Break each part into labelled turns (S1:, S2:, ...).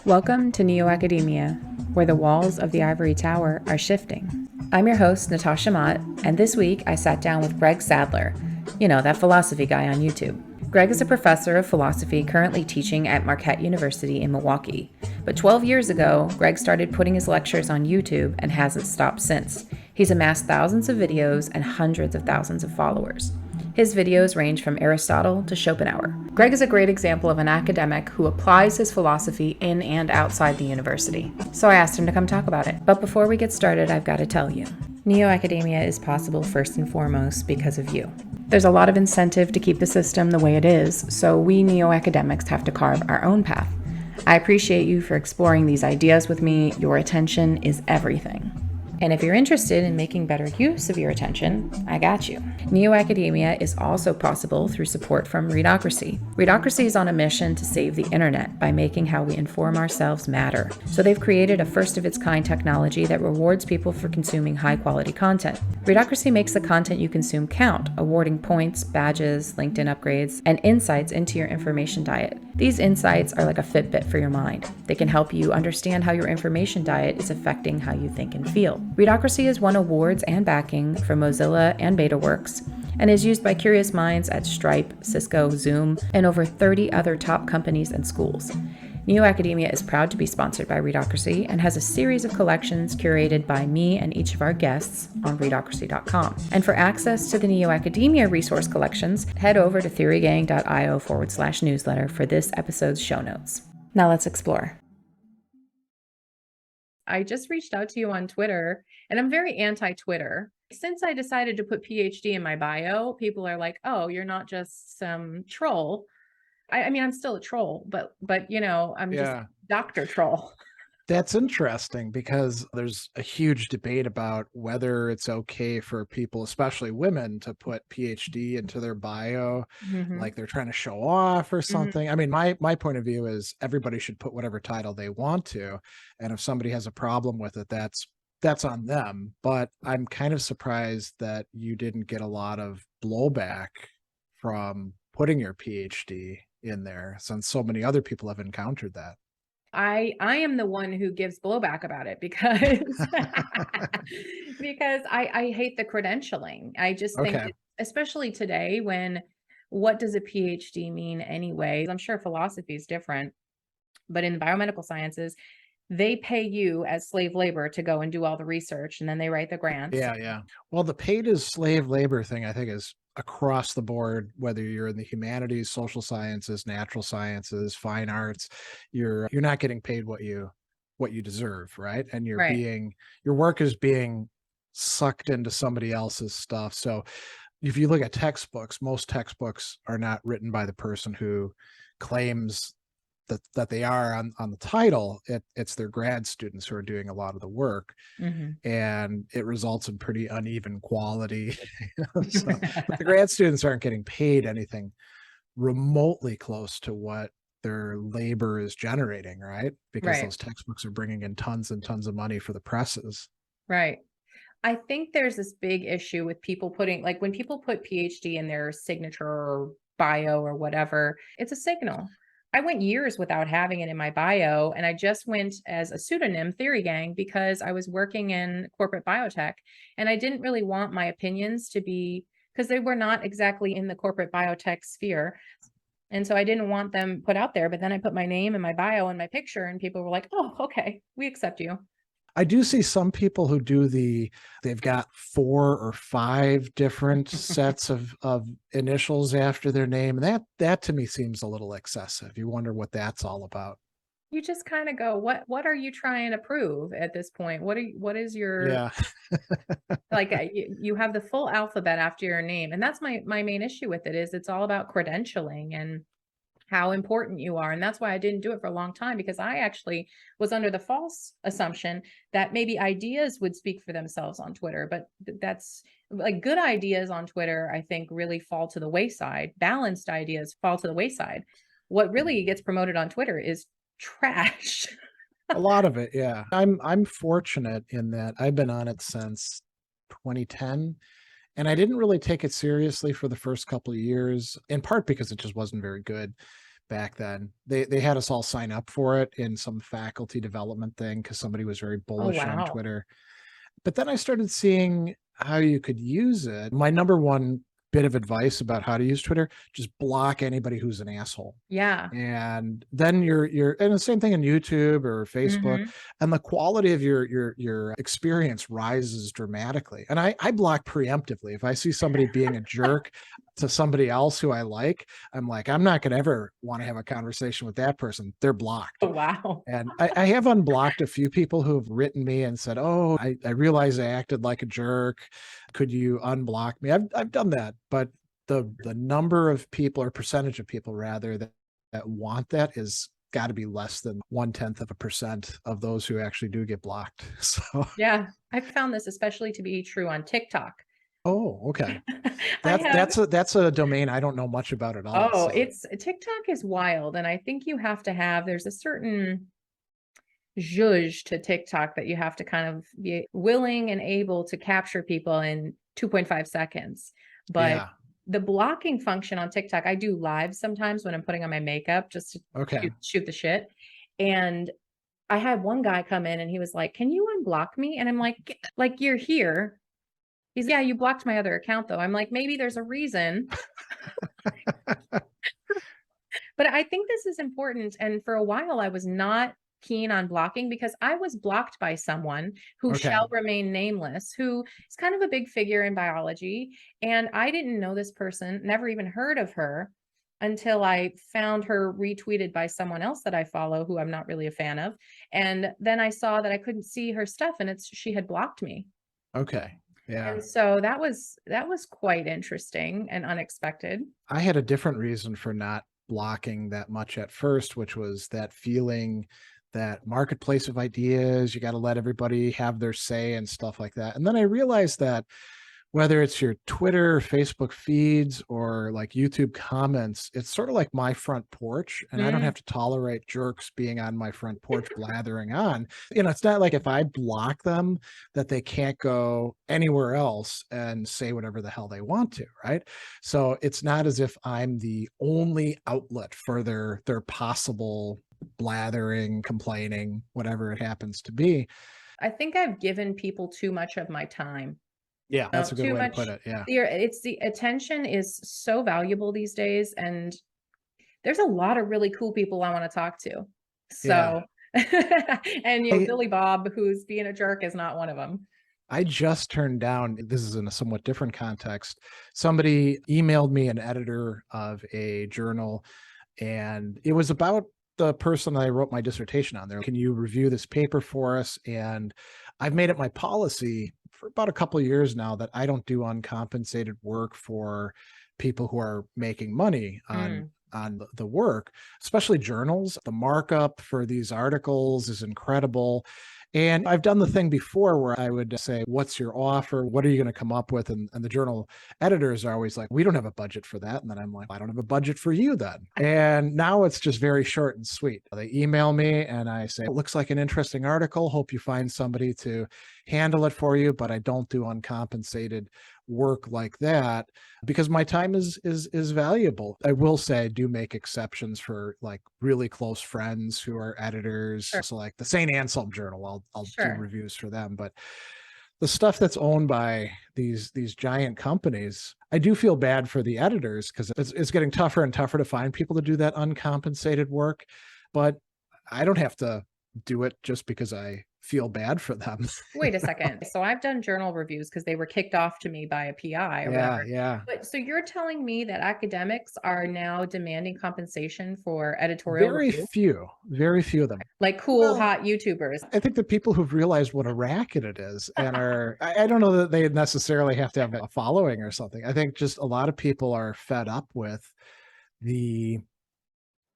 S1: Welcome to NeoAcademia, where the walls of the ivory tower are shifting. I'm your host, Natasha Mott, and this week I sat down with Greg Sadler, that philosophy guy on YouTube. Greg is a professor of philosophy currently teaching at Marquette University in Milwaukee. But 12 years ago, Greg started putting his lectures on YouTube and hasn't stopped since. He's amassed thousands of videos and hundreds of thousands of followers. His videos range from Aristotle to Schopenhauer. Greg is a great example of an academic who applies his philosophy in and outside the university. So I asked him to come talk about it. But before we get started, I've got to tell you, NeoAcademia is possible first and foremost because of you. There's a lot of incentive to keep the system the way it is, so we neo-academics have to carve our own path. I appreciate you for exploring these ideas with me. Your attention is everything. And if you're interested in making better use of your attention, I got you. NeoAcademia is also possible through support from Readocracy. Readocracy is on a mission to save the internet by making how we inform ourselves matter. So they've created a first-of-its-kind technology that rewards people for consuming high-quality content. Readocracy makes the content you consume count, awarding points, badges, LinkedIn upgrades, and insights into your information diet. These insights are like a Fitbit for your mind. They can help you understand how your information diet is affecting how you think and feel. Readocracy has won awards and backing from Mozilla and BetaWorks and is used by curious minds at Stripe, Cisco, Zoom, and over 30 other top companies and schools. NeoAcademia is proud to be sponsored by Readocracy and has a series of collections curated by me and each of our guests on readocracy.com. And for access to the NeoAcademia resource collections, head over to theorygang.io/newsletter for this episode's show notes. Now let's explore. I just reached out to you on Twitter, and I'm very anti-Twitter. Since I decided to put PhD in my bio, people are like, "Oh, you're not just some troll." I mean, I'm still a troll, but I'm just Dr. Troll.
S2: That's interesting because there's a huge debate about whether it's okay for people, especially women, to put PhD into their bio, like they're trying to show off or something. I mean, my point of view is everybody should put whatever title they want to, and if somebody has a problem with it, that's on them. But I'm kind of surprised that you didn't get a lot of blowback from putting your PhD in there, since so many other people have encountered that.
S1: I am the one who gives blowback about it because because I hate the credentialing. I just think that, especially today, what does a PhD mean anyway? I'm sure philosophy is different, but in biomedical sciences, they pay you as slave labor to go and do all the research, and then they write the grants.
S2: Yeah. Well, the paid as slave labor thing, I think, is across the board, whether you're in the humanities, social sciences, natural sciences, fine arts, you're not getting paid what you deserve, right? And your work is being sucked into somebody else's stuff. So if you look at textbooks, most textbooks are not written by the person who claims that they are on the title. It's their grad students who are doing a lot of the work, and it results in pretty uneven quality. So, but the grad students aren't getting paid anything remotely close to what their labor is generating, right? Because those textbooks are bringing in tons and tons of money for the presses.
S1: Right. I think there's this big issue with people putting, like, when people put PhD in their signature or bio or whatever, it's a signal. I went years without having it in my bio, and I just went as a pseudonym, Theory Gang, because I was working in corporate biotech, and I didn't really want my opinions to be, because they were not exactly in the corporate biotech sphere. And so I didn't want them put out there, but then I put my name and my bio and my picture, and people were like, "Oh, okay, we accept you."
S2: I do see some people who they've got 4 or 5 different sets of initials after their name. And that to me seems a little excessive. You wonder what that's all about.
S1: You just kind of go, what are you trying to prove at this point? What is your, like, you have the full alphabet after your name. And that's my main issue with it, is it's all about credentialing and how important you are. And that's why I didn't do it for a long time, because I actually was under the false assumption that maybe ideas would speak for themselves on Twitter. But that's, like, good ideas on Twitter, I think, really fall to the wayside. Balanced ideas fall to the wayside. What really gets promoted on Twitter is trash.
S2: A lot of it, yeah. I'm fortunate in that I've been on it since 2010. And I didn't really take it seriously for the first couple of years, in part because it just wasn't very good. back then. They had us all sign up for it in some faculty development thing because somebody was very
S1: Oh,
S2: bullish on
S1: wow.
S2: Twitter. But then I started seeing how you could use it. My number one bit of advice about how to use Twitter, just block anybody who's an asshole.
S1: Yeah.
S2: And then you're and the same thing in YouTube or Facebook,
S1: Mhm.
S2: and the quality of your experience rises dramatically. And I block preemptively. If I see somebody being a jerk to somebody else who I like, I'm like, I'm not going to ever want to have a conversation with that person. They're blocked.
S1: Oh, wow.
S2: And I have unblocked a few people who have written me and said, "Oh, I realize I acted like a jerk. Could you unblock me?" I've done that, but the number of people or percentage of people rather that want that is got to be less than 1/10% of those who actually do get blocked. So,
S1: Yeah. I found this especially to be true on TikTok.
S2: oh, okay.
S1: I have
S2: That's a domain I don't know much about at all.
S1: Oh,
S2: So,
S1: it's TikTok is wild, and I think you have to have there's a certain zhuzh to TikTok that you have to kind of be willing and able to capture people in 2.5 seconds. But
S2: yeah.
S1: the blocking function on TikTok, I do live sometimes when I'm putting on my makeup just to
S2: Okay.
S1: shoot the shit. And I had one guy come in and he was like, "Can you unblock me?" And I'm like, you're here." He's, "Yeah, you blocked my other account though." I'm like, "Maybe there's a reason." But I think this is important, and for a while, I was not keen on blocking because I was blocked by someone who
S2: Okay.
S1: shall remain nameless, who is kind of a big figure in biology, and I didn't know this person, never even heard of her until I found her retweeted by someone else that I follow who I'm not really a fan of, and then I saw that I couldn't see her stuff, and she had blocked me.
S2: Okay. Yeah.
S1: And so that was quite interesting and unexpected.
S2: I had a different reason for not blocking that much at first, which was that feeling that marketplace of ideas, you got to let everybody have their say and stuff like that. And then I realized that whether it's your Twitter, Facebook feeds, or like YouTube comments, it's sort of like my front porch, and I don't
S1: Mm,
S2: have to tolerate jerks being on my front porch blathering on. It's not like if I block them that they can't go anywhere else and say whatever the hell they want to, right? So it's not as if I'm the only outlet for their possible blathering, complaining, whatever it happens to be.
S1: I think I've given people too much of my time.
S2: Yeah,
S1: No,
S2: that's a good
S1: too
S2: way to put
S1: much
S2: it. Yeah.
S1: it's the attention is so valuable these days, and there's a lot of really cool people I wanna talk to.
S2: Yeah.
S1: So and,
S2: I
S1: Billy Bob, who's being a jerk, is not one of them.
S2: I just turned down, this is in a somewhat different context. Somebody emailed me, an editor of a journal, and it was about the person I wrote my dissertation on. There, can you review this paper for us? And I've made it my policy for about a couple of years now that I don't do uncompensated work for people who are making money
S1: Mm.
S2: on the work, especially journals. The markup for these articles is incredible. And I've done the thing before where I would say, "What's your offer? What are you going to come up with?" And the journal editors are always like, "We don't have a budget for that." And then I'm like, "I don't have a budget for you then." And now it's just very short and sweet. They email me and I say, "It looks like an interesting article. Hope you find somebody to handle it for you, but I don't do uncompensated work like that because my time is valuable." I will say I do make exceptions for like really close friends who are editors.
S1: Sure,
S2: So like the St. Anselm Journal, I'll do
S1: sure.
S2: reviews for them. But the stuff that's owned by these giant companies, I do feel bad for the editors because it's getting tougher and tougher to find people to do that uncompensated work. But I don't have to do it just because I feel bad for them.
S1: Wait a second. So I've done journal reviews because they were kicked off to me by a PI or
S2: Yeah,
S1: whatever.
S2: yeah.
S1: But so you're telling me that academics are now demanding compensation for editorial
S2: Very
S1: review?
S2: few, very few of them.
S1: Like cool,
S2: Well,
S1: hot YouTubers.
S2: I think the people who've realized what a racket it is and I don't know that they necessarily have to have a following or something. I think just a lot of people are fed up with the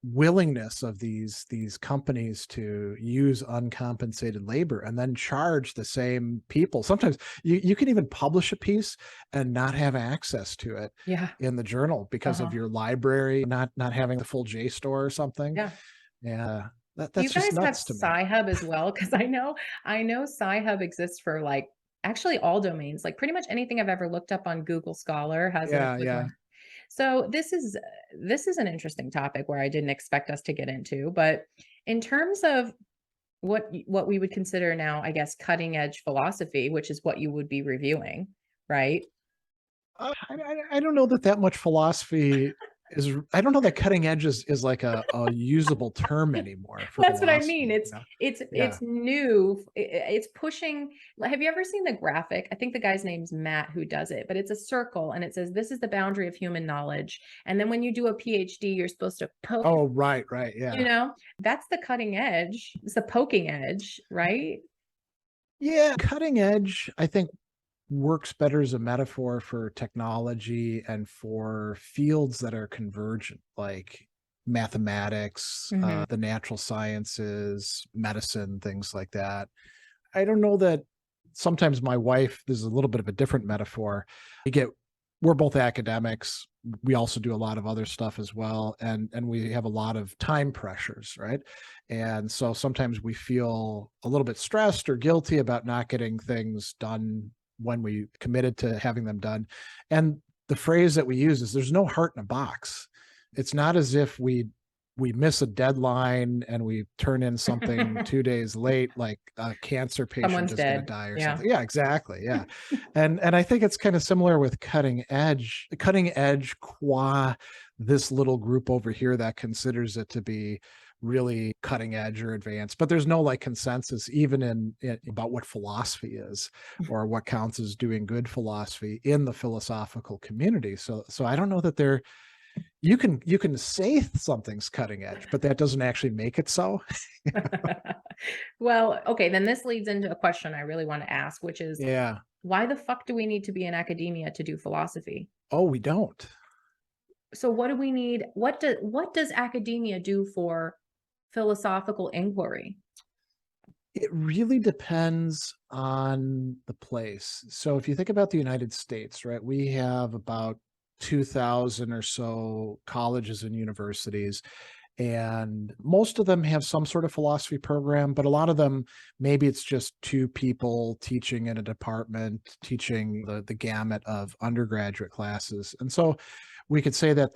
S2: willingness of these companies to use uncompensated labor and then charge the same people. Sometimes you can even publish a piece and not have access to it
S1: Yeah.
S2: in the journal because of
S1: Uh-huh.
S2: your library not having the full JSTOR or something.
S1: Yeah.
S2: Yeah,
S1: Do you
S2: that's just
S1: guys have
S2: nuts to me.
S1: Sci-Hub as well? Because I know Sci-Hub exists for, like, actually all domains, like, pretty much anything I've ever looked up on Google Scholar has it
S2: Yeah,
S1: with
S2: yeah.
S1: one. So this is an interesting topic where I didn't expect us to get into, but in terms of what we would consider now, I guess, cutting edge philosophy, which is what you would be reviewing, right?
S2: I don't know that much philosophy is. I don't know that cutting edge is like a usable term anymore for
S1: That's what I mean.
S2: philosophy.
S1: It's
S2: Yeah.
S1: new. It's pushing. Have you ever seen the graphic? I think the guy's name's Matt who does it, but it's a circle and it says this is the boundary of human knowledge. And then when you do a PhD, you're supposed to poke,
S2: Oh, right.
S1: you
S2: Yeah.
S1: know, that's the cutting edge. It's the poking edge, right?
S2: Yeah. Cutting edge, I think, works better as a metaphor for technology and for fields that are convergent, like mathematics,
S1: Hmm.
S2: the natural sciences, medicine, things like that. I don't know that sometimes my wife, this is a little bit of a different metaphor. We're both academics. We also do a lot of other stuff as well. And we have a lot of time pressures, right? And so sometimes we feel a little bit stressed or guilty about not getting things done when we committed to having them done. And the phrase that we use is there's no heart in a box. It's not as if we miss a deadline and we turn in something 2 days late, like a cancer patient
S1: Someone's
S2: is going to
S1: dead.
S2: die or
S1: Yeah.
S2: something. Yeah, exactly. Yeah. And I think it's kind of similar with cutting edge qua this little group over here that considers it to be really cutting edge or advanced, but there's no like consensus even in about what philosophy is or what counts as doing good philosophy in the philosophical community. So I don't know that they're you can say something's cutting edge, but that doesn't actually make it so.
S1: Well, okay, then this leads into a question I really want to ask, which is
S2: Yeah.
S1: why the fuck do we need to be in academia to do philosophy?
S2: Oh, we don't.
S1: So what do we need? What does academia do for philosophical inquiry?
S2: It really depends on the place. So if you think about the United States, right, we have about 2,000 or so colleges and universities, and most of them have some sort of philosophy program, but a lot of them, maybe it's just two people teaching in a department, teaching the gamut of undergraduate classes. And so we could say that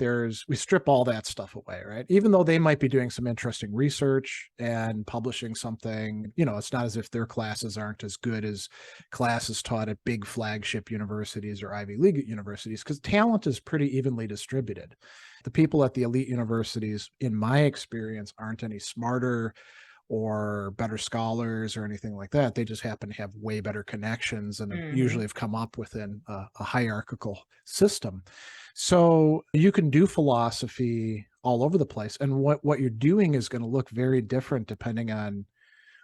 S2: we strip all that stuff away, right? Even though they might be doing some interesting research and publishing something, it's not as if their classes aren't as good as classes taught at big flagship universities or Ivy League universities, because talent is pretty evenly distributed. The people at the elite universities, in my experience, aren't any smarter or better scholars or anything like that. They just happen to have way better connections and
S1: Hmm.
S2: usually have come up within a hierarchical system. So you can do philosophy all over the place. And what you're doing is going to look very different depending on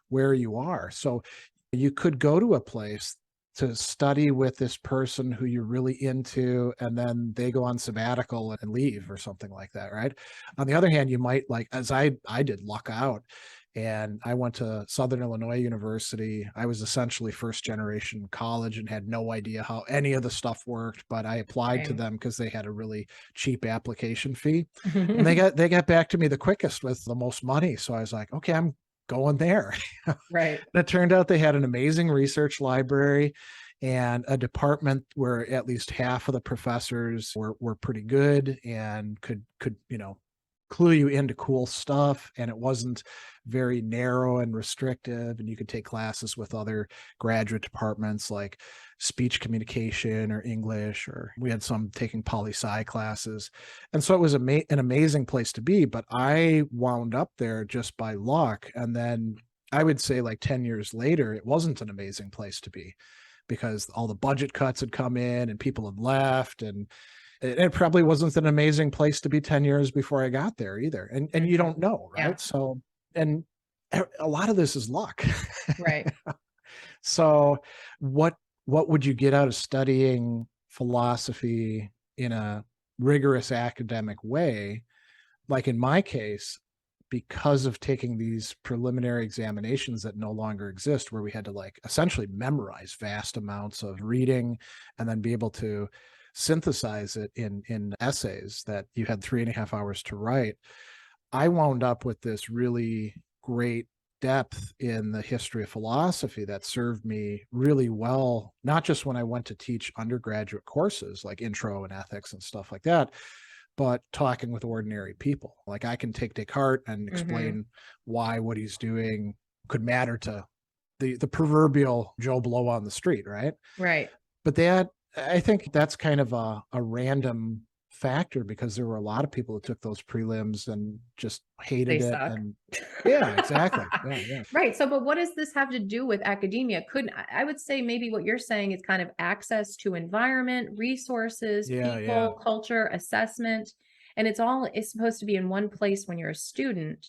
S2: where you are. So you could go to a place to study with this person who you're really into, and then they go on sabbatical and leave or something like that, right? On the other hand, you might, like as I did, luck out, and I went to Southern Illinois University. I was essentially first generation college and had no idea how any of the stuff worked, but I applied to
S1: Same.
S2: them because they had a really cheap application fee, and they got back to me the quickest with the most money. So I was like, okay, I'm going there.
S1: Right.
S2: And it turned out they had an amazing research library and a department where at least half of the professors were pretty good and could clue you into cool stuff, and it wasn't very narrow and restrictive, and you could take classes with other graduate departments like speech communication or English, or we had some taking poli-sci classes. And so it was an amazing place to be, but I wound up there just by luck. And then I would say like 10 years later, it wasn't an amazing place to be because all the budget cuts had come in and people had left, and it probably wasn't an amazing place to be 10 years before I got there either. And you
S1: Mhm.
S2: don't know,
S1: Yeah.
S2: right? So, and a lot of this is luck.
S1: Right.
S2: So what what would you get out of studying philosophy in a rigorous academic way? Like in my case, because of taking these preliminary examinations that no longer exist, where we had to like essentially memorize vast amounts of reading and then be able to synthesize it in essays that you had 3.5 hours to write, I wound up with this really great depth in the history of philosophy that served me really well, not just when I went to teach undergraduate courses like intro and ethics and stuff like that, but talking with ordinary people. Like I can take Descartes and explain why what he's doing could matter to the proverbial Joe Blow on the street, right?
S1: Right.
S2: But I think that's kind of a random factor, because there were a lot of people that took those prelims and just
S1: They
S2: hated it.
S1: suck.
S2: And yeah, exactly. Yeah.
S1: Right. So, but what does this have to do with academia? I would say maybe what you're saying is kind of access to environment, resources,
S2: Yeah.
S1: people, culture, assessment, and it's supposed to be in one place when you're a student.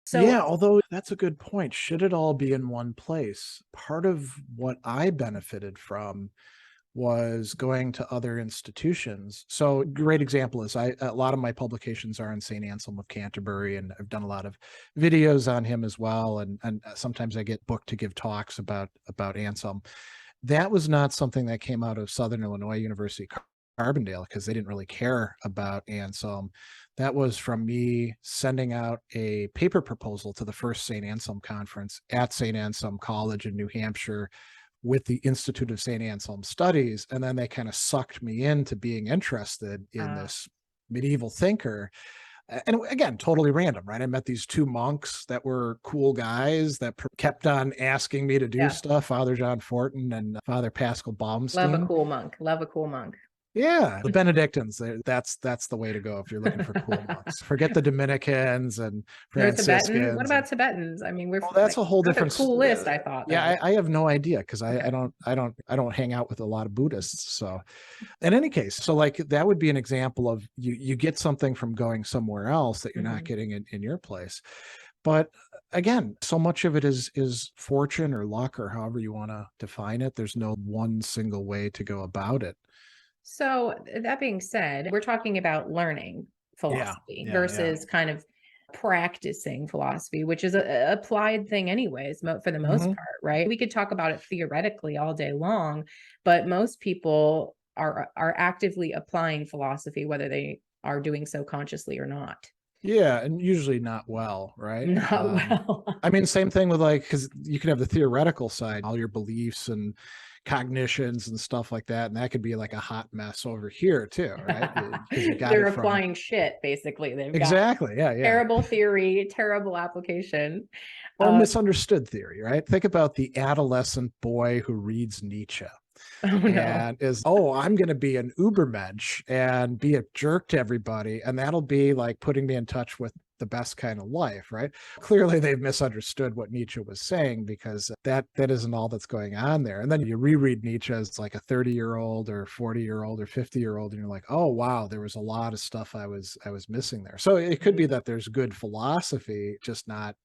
S1: So,
S2: Yeah, although that's a good point. Should it all be in one place? Part of what I benefited from was going to other institutions. So great example is a lot of my publications are on St. Anselm of Canterbury, and I've done a lot of videos on him as well. And sometimes I get booked to give talks about Anselm. That was not something that came out of Southern Illinois University Carbondale, because they didn't really care about Anselm. That was from me sending out a paper proposal to the first St. Anselm conference at St. Anselm College in New Hampshire with the Institute of St. Anselm Studies. And then they kind of sucked me into being interested in this medieval thinker. And again, totally random, right? I met these two monks that were cool guys that kept on asking me to do stuff, Father John Fortin and Father Pascal Baumstein.
S1: love a cool monk. Love a cool monk.
S2: Yeah, the Benedictines, that's the way to go if you're looking for cool monks. Forget the Dominicans and Franciscans.
S1: What about Tibetans? I mean,
S2: that's a whole different
S1: cool list, I thought.
S2: Yeah, I have no idea, because I don't hang out with a lot of Buddhists. So in any case, so like that would be an example of you get something from going somewhere else that you're not getting in your place. But again, so much of it is fortune or luck, or however you want to define it. There's no one single way to go about it.
S1: So that being said, we're talking about learning philosophy versus kind of practicing philosophy, which is a applied thing anyways, for the most part, right? We could talk about it theoretically all day long, but most people are actively applying philosophy, whether they are doing so consciously or not.
S2: Yeah, and usually not well, right?
S1: Not well.
S2: I mean, same thing with like, because you can have the theoretical side, all your beliefs and cognitions and stuff like that, and that could be like a hot mess over here too, right?
S1: They're applying shit, basically. They've
S2: exactly,
S1: got terrible theory, terrible application.
S2: Or misunderstood theory, right? Think about the adolescent boy who reads Nietzsche. And I'm going to be an Ubermensch and be a jerk to everybody. And that'll be like putting me in touch with the best kind of life, right? Clearly they've misunderstood what Nietzsche was saying, because that isn't all that's going on there. And then you reread Nietzsche as like a 30-year-old or 40-year-old or 50-year-old, and you're like, oh wow, there was a lot of stuff I was missing there. So it could be that there's good philosophy, just not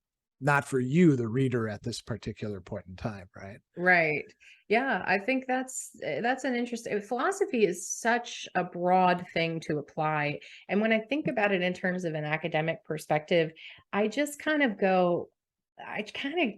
S2: for you, the reader, at this particular point in time, right?
S1: Right. Yeah, I think that's an interesting, philosophy is such a broad thing to apply. And when I think about it in terms of an academic perspective, I just kind of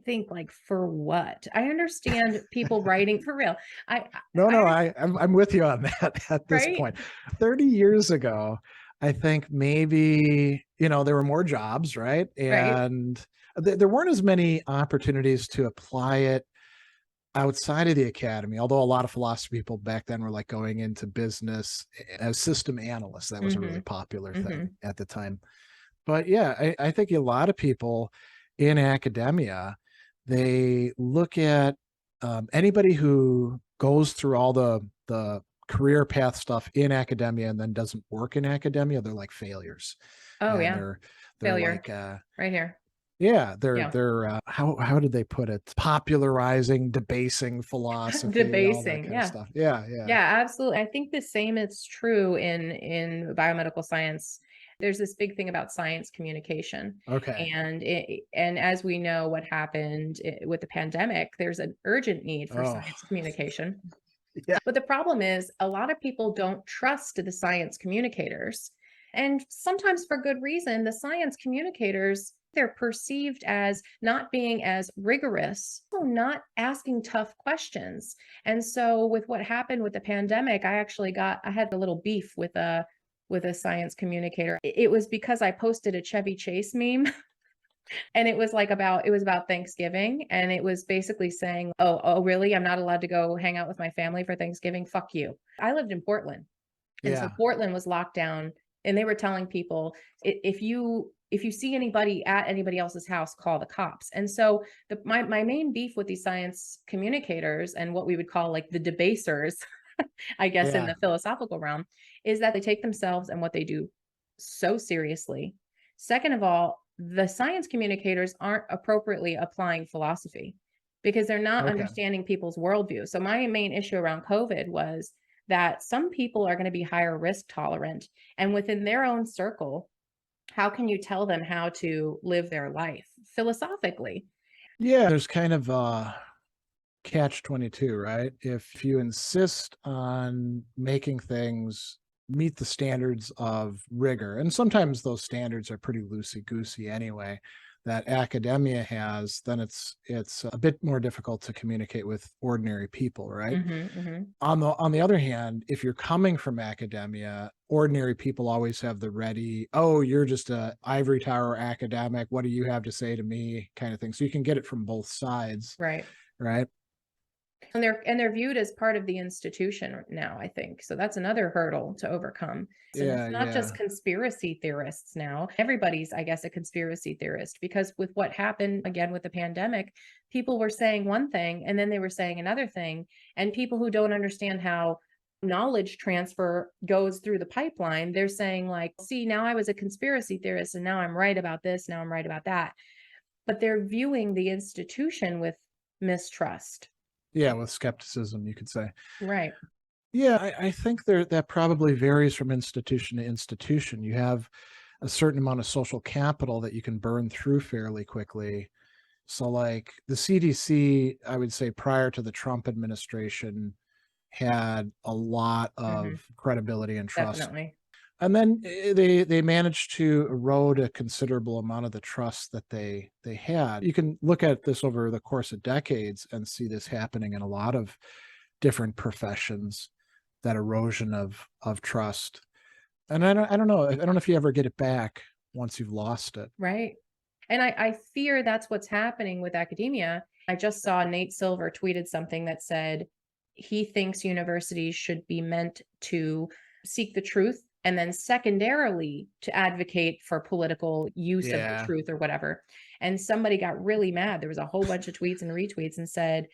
S1: think like, for what? I understand people writing for real.
S2: I'm with you on that at this point. 30 years ago, I think maybe, there were more jobs, right? And there weren't as many opportunities to apply it outside of the academy, although a lot of philosophy people back then were like going into business as system analysts. That was a really popular thing at the time. But yeah, I think a lot of people in academia, they look at anybody who goes through all the career path stuff in academia and then doesn't work in academia, they're like failures. They're
S1: failure.
S2: like
S1: right here.
S2: Yeah, they're how did they put it? Popularizing, debasing philosophy, all that kind of stuff. Yeah,
S1: absolutely. I think the same is true in biomedical science. There's this big thing about science communication.
S2: Okay.
S1: And as we know what happened with the pandemic, there's an urgent need for science communication.
S2: Yeah.
S1: But the problem is a lot of people don't trust the science communicators. And sometimes for good reason, the science communicators, they're perceived as not being as rigorous, not asking tough questions. And so with what happened with the pandemic, I had a little beef with a science communicator. It was because I posted a Chevy Chase meme. And it was about Thanksgiving. And it was basically saying, oh, really? I'm not allowed to go hang out with my family for Thanksgiving? Fuck you. I lived in Portland. And so
S2: Yeah.
S1: Portland was locked down, and they were telling people, if you see anybody at anybody else's house, call the cops. And so my main beef with these science communicators and what we would call like the debasers, I guess, in
S2: Yeah.
S1: the philosophical realm, is that they take themselves and what they do so seriously. Second of all, the science communicators aren't appropriately applying philosophy because they're not
S2: Okay.
S1: understanding people's worldview. So my main issue around COVID was that some people are going to be higher risk tolerant, and within their own circle, how can you tell them how to live their life philosophically?
S2: Yeah. There's kind of catch 22, right? If you insist on making things meet the standards of rigor, and sometimes those standards are pretty loosey goosey anyway, that academia has, then it's a bit more difficult to communicate with ordinary people, right? On the other hand, if you're coming from academia, ordinary people always have the ready, oh, you're just a ivory tower academic, what do you have to say to me, kind of thing. So you can get it from both sides,
S1: Right.
S2: right?
S1: And they're viewed as part of the institution now, I think. So that's another hurdle to overcome. And it's
S2: Yeah,
S1: not
S2: yeah.
S1: just conspiracy theorists now. Everybody's, I guess, a conspiracy theorist, because with what happened again with the pandemic, people were saying one thing and then they were saying another thing. And people who don't understand how knowledge transfer goes through the pipeline, they're saying like, see, now I was a conspiracy theorist and now I'm right about this, now I'm right about that. But they're viewing the institution with mistrust.
S2: Yeah, with skepticism, you could say.
S1: Right.
S2: Yeah, I think that probably varies from institution to institution. You have a certain amount of social capital that you can burn through fairly quickly. So, like the CDC, I would say prior to the Trump administration, had a lot of credibility and trust.
S1: Definitely.
S2: And then they managed to erode a considerable amount of the trust that they had. You can look at this over the course of decades and see this happening in a lot of different professions, that erosion of trust. And I don't know if you ever get it back once you've lost it.
S1: Right. And I fear that's what's happening with academia. I just saw Nate Silver tweeted something that said he thinks universities should be meant to seek the truth and then secondarily to advocate for political use of the
S2: Yeah.
S1: truth or whatever. And somebody got really mad. There was a whole bunch of tweets and retweets and said,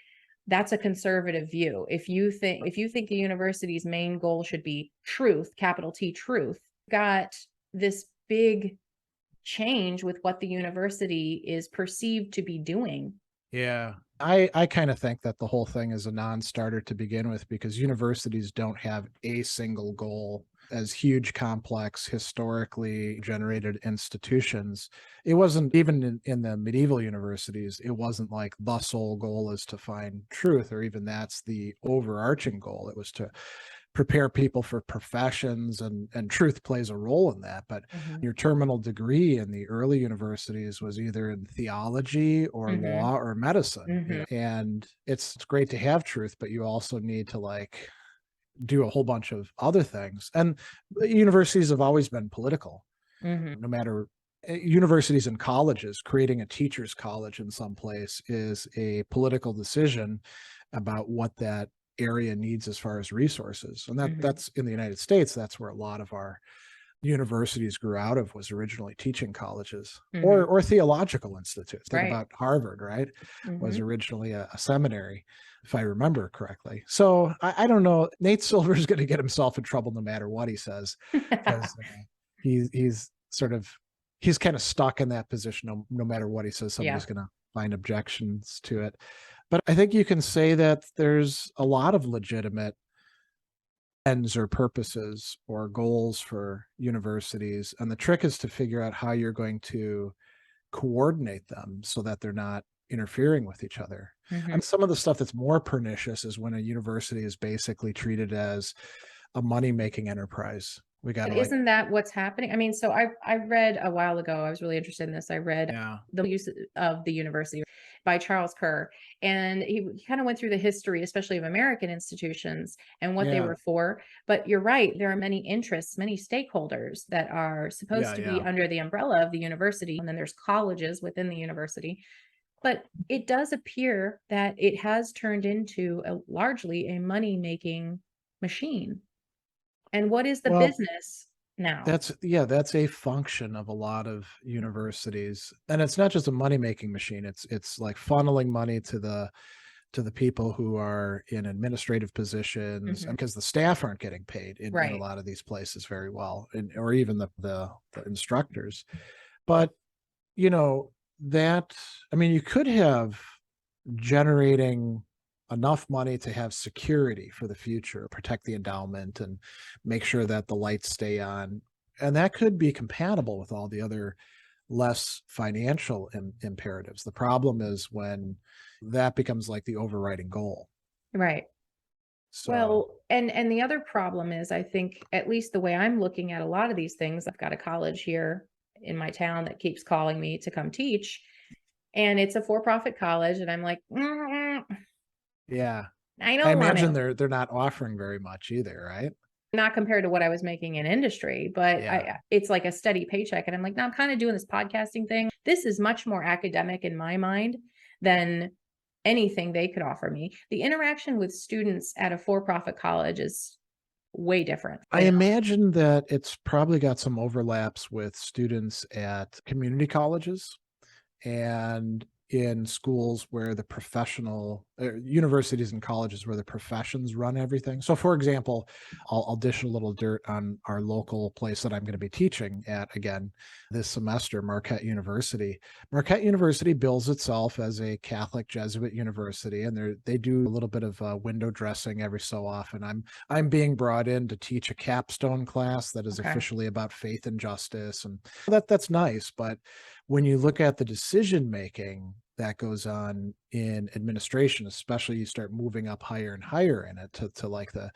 S1: that's a conservative view. If you think a university's main goal should be truth, capital T truth, got this big change with what the university is perceived to be doing.
S2: Yeah. I kind of think that the whole thing is a non-starter to begin with, because universities don't have a single goal. As huge, complex, historically generated institutions, it wasn't even in the medieval universities, it wasn't like the sole goal is to find truth, or even that's the overarching goal. It was to prepare people for professions, and truth plays a role in that. But your terminal degree in the early universities was either in theology or law or medicine, and it's great to have truth, but you also need to like do a whole bunch of other things. And universities have always been political, no matter universities and colleges. Creating a teachers college in some place is a political decision about what that area needs as far as resources. And that's in the United States, that's where a lot of our universities grew out of, was originally teaching colleges or theological institutes. Think
S1: Right.
S2: about Harvard, right? Was originally a seminary, if I remember correctly. So I don't know. Nate Silver is going to get himself in trouble no matter what he says, because he's kind of stuck in that position. No matter what he says, somebody's going to find objections to it. But I think you can say that there's a lot of legitimate ends or purposes or goals for universities. And the trick is to figure out how you're going to coordinate them so that they're not interfering with each other. And some of the stuff that's more pernicious is when a university is basically treated as a money-making enterprise. We got to
S1: Isn't that what's happening? I mean, so I read a while ago, I was really interested in this. I read The Use of the University by Charles Kerr, and he kind of went through the history, especially of American institutions and what they were for. But you're right, there are many interests, many stakeholders that are supposed to be under the umbrella of the university, and then there's colleges within the university. But it does appear that it has turned into largely a money-making machine. And what is the
S2: Well,
S1: business now?
S2: that's a function of a lot of universities. And it's not just a money-making machine. It's like funneling money to the people who are in administrative positions,
S1: Mhm.
S2: because the staff aren't getting paid in a
S1: Right.
S2: lot of these places very well, or even the instructors. But you know that I mean, you could have generating enough money to have security for the future, protect the endowment, and make sure that the lights stay on. And that could be compatible with all the other less financial imperatives. The problem is when that becomes like the overriding goal.
S1: Right.
S2: So,
S1: Well, and the other problem is, I think, at least the way I'm looking at a lot of these things, I've got a college here in my town that keeps calling me to come teach, and it's a for-profit college, and I'm like,
S2: yeah,
S1: I
S2: I
S1: don't want
S2: imagine
S1: to.
S2: they're not offering very much either, right?
S1: Not compared to what I was making in industry, but
S2: Yeah.
S1: it's like a steady paycheck. And I'm like, no, I'm kind of doing this podcasting thing. This is much more academic in my mind than anything they could offer me. The interaction with students at a for-profit college is way different.
S2: I imagine that it's probably got some overlaps with students at community colleges and in schools where the professional universities and colleges where the professions run everything. So, for example, I'll dish a little dirt on our local place that I'm going to be teaching at again this semester, Marquette University. Marquette University bills itself as a Catholic Jesuit university, and they do a little bit of window dressing every so often. I'm being brought in to teach a capstone class that is
S1: Okay.
S2: officially about faith and justice, and that's nice, but when you look at the decision making that goes on in administration, especially you start moving up higher and higher in it to like the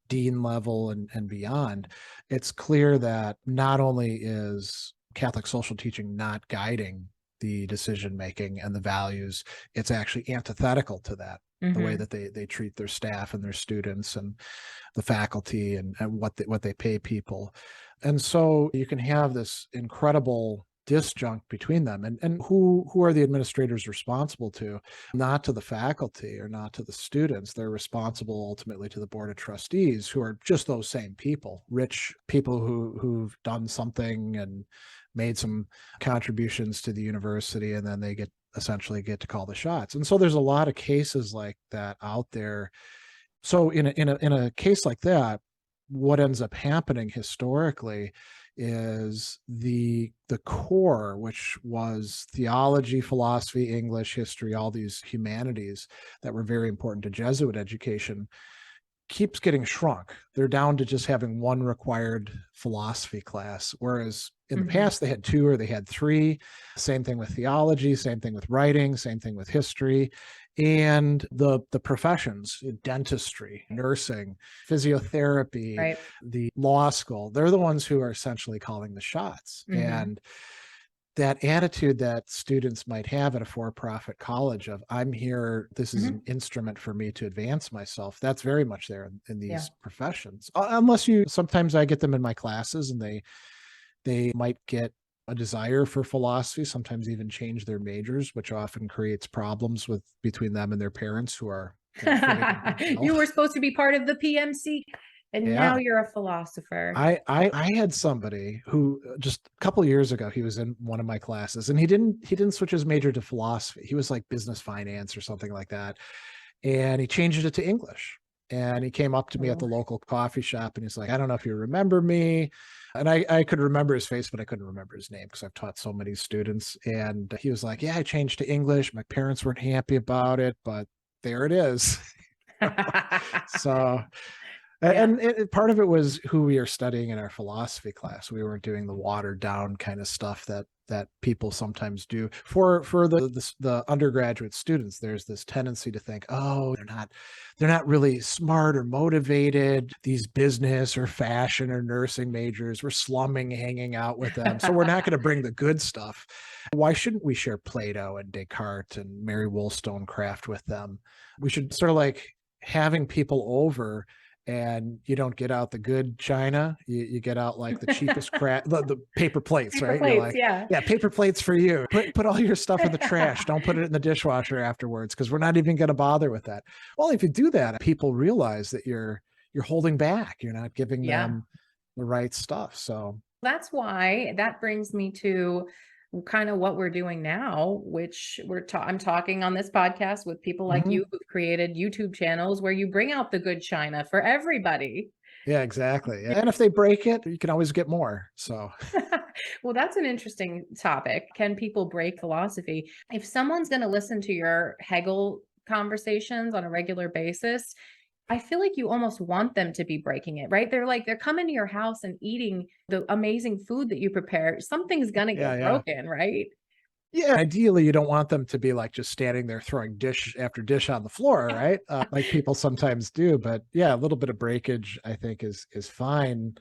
S2: dean level and beyond, it's clear that not only is Catholic social teaching not guiding the decision making and the values, it's actually antithetical to that. The way
S1: Hmm.
S2: that they treat their staff and their students and the faculty and what they pay people. And so you can have this incredible disjunct between them, and who are the administrators responsible to? Not to the faculty or not to the students. They're responsible ultimately to the board of trustees, who are just those same people, rich people who've done something and made some contributions to the university, and then they essentially get to call the shots. And so there's a lot of cases like that out there. So in a case like that, what ends up happening historically is the core, which was theology, philosophy, English, history, all these humanities that were very important to Jesuit education, keeps getting shrunk. They're down to just having one required philosophy class, whereas in the
S1: Hmm.
S2: past they had two or they had three. Same thing with theology, same thing with writing, same thing with history. And the professions, dentistry, nursing, physiotherapy,
S1: Right.
S2: the law school, they're the ones who are essentially calling the shots.
S1: Hmm.
S2: And that attitude that students might have at a for-profit college of I'm here, this is an
S1: Hmm.
S2: instrument for me to advance myself, that's very much there in
S1: Yeah.
S2: these professions. Unless you sometimes I get them in my classes and they might get a desire for philosophy, sometimes even change their majors, which often creates problems with between them and their parents who are afraid of
S1: You
S2: Hegel.
S1: were supposed to be part of the PMC, and now
S2: Yeah.
S1: you're a philosopher.
S2: I had somebody who just a couple years ago, he was in one of my classes and he didn't switch his major to philosophy. He was like business finance or something like that. And he changed it to English. And he came up to me at
S1: Oh.
S2: the local coffee shop and he's like, I don't know if you remember me. And I could remember his face, but I couldn't remember his name because I've taught so many students. And he was like, yeah, I changed to English. My parents weren't happy about it, but there it is. So
S1: Yeah.
S2: and part of it was who we are studying in our philosophy class. We weren't doing the watered down kind of stuff that people sometimes do. For the undergraduate students, there's this tendency to think, oh, they're not really smart or motivated. These business or fashion or nursing majors, we're slumming hanging out with them, so we're not going to bring the good stuff. Why shouldn't we share Plato and Descartes and Mary Wollstonecraft with them? We should sort of like having people over and you don't get out the good china, you get out like the cheapest crap, the paper plates,
S1: Paper
S2: right? You're
S1: plates,
S2: like,
S1: yeah.
S2: yeah, paper plates for you. Put all your stuff in the trash. Don't put it in the dishwasher afterwards because we're not even going to bother with that. Well, if you do that, people realize that you're holding back. You're not giving
S1: Yeah.
S2: them the right stuff. So
S1: That's why that brings me to kind of what we're doing now, which I'm talking on this podcast with people like
S2: mhm.
S1: you who've created YouTube channels where you bring out the good china for everybody.
S2: Yeah, exactly. And if they break it, you can always get more. So
S1: Well, that's an interesting topic. Can people break philosophy? If someone's going to listen to your Hegel conversations on a regular basis, I feel like you almost want them to be breaking it, right? They're coming to your house and eating the amazing food that you prepare. Something's going to
S2: yeah,
S1: get
S2: yeah.
S1: broken, right?
S2: Yeah, ideally, you don't want them to be like just standing there throwing dish after dish on the floor, right? Like people sometimes do. But yeah, a little bit of breakage, I think, is fine.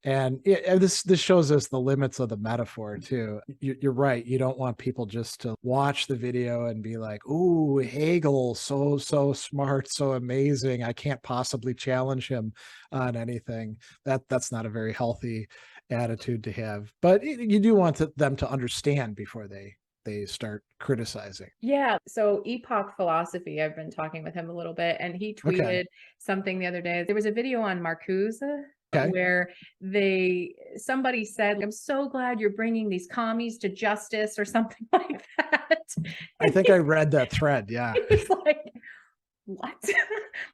S2: And yeah, and this shows us the limits of the metaphor too. You're right. You don't want people just to watch the video and be like, "Ooh, Hegel, so smart, so amazing. I can't possibly challenge him on anything." That's not a very healthy attitude to have. But you do want them to understand before they start criticizing.
S1: Yeah. So Epoch Philosophy, I've been talking with him a little bit, and he
S2: Okay.
S1: tweeted something the other day. There was a video on Marcuse
S2: Okay.
S1: where somebody said, I'm so glad you're bringing these commies to justice or something like that.
S2: I
S1: And
S2: think I read that thread. Yeah.
S1: he's like, what?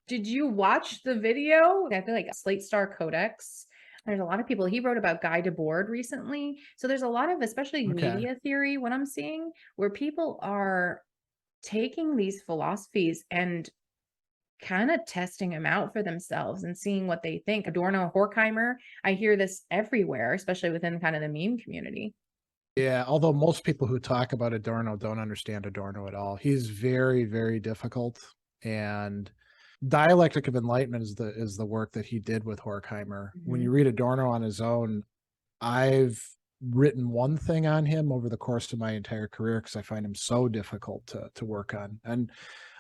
S1: Did you watch the video? I feel like Slate Star Codex. There's a lot of people. He wrote about Guy Debord recently. So there's a lot of, especially
S2: Okay.
S1: media theory, what I'm seeing, where people are taking these philosophies and kind of testing them out for themselves and seeing what they think. Adorno, Horkheimer, I hear this everywhere, especially within kind of the meme community.
S2: Yeah. Although most people who talk about Adorno don't understand Adorno at all. He's very, very difficult. And Dialectic of Enlightenment is the work that he did with Horkheimer. When
S1: Mhm.
S2: you read Adorno on his own, I've written one thing on him over the course of my entire career because I find him so difficult to work on. And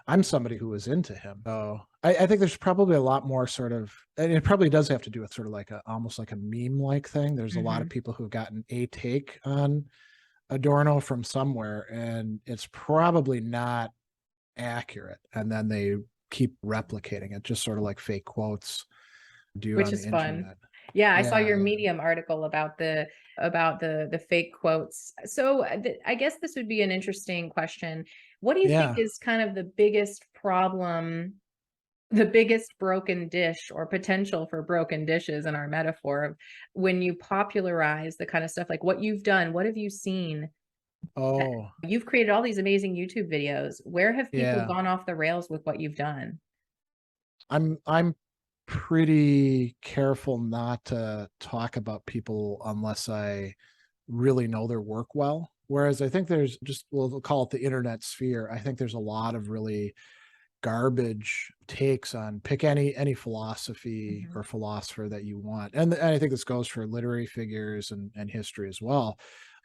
S2: I'm somebody who was into him. So I think there's probably a lot more sort of, and it probably does have to do with sort of like almost like a meme like thing. There's a lot of
S1: Mhm.
S2: people who've gotten a take on Adorno from somewhere, and it's probably not accurate. And then they keep replicating it, just sort of like fake quotes do
S1: Which
S2: on the
S1: is fun.
S2: internet.
S1: Yeah, I saw
S2: Yeah.
S1: your
S2: Yeah.
S1: Medium article about the fake quotes. So I guess this would be an interesting question. What do you think
S2: Yeah.
S1: is kind of the biggest problem, the biggest broken dish or potential for broken dishes in our metaphor of when you popularize the kind of stuff like what you've done? What have you seen?
S2: Oh,
S1: You've created all these amazing YouTube videos. Where have people
S2: yeah.
S1: gone off the rails with what you've done?
S2: I'm pretty careful not to talk about people unless I really know their work well. Whereas I think there's just, we'll call it the internet sphere. I think there's a lot of really garbage takes on pick any philosophy
S1: Mhm.
S2: or philosopher that you want. And I think this goes for literary figures and history as well.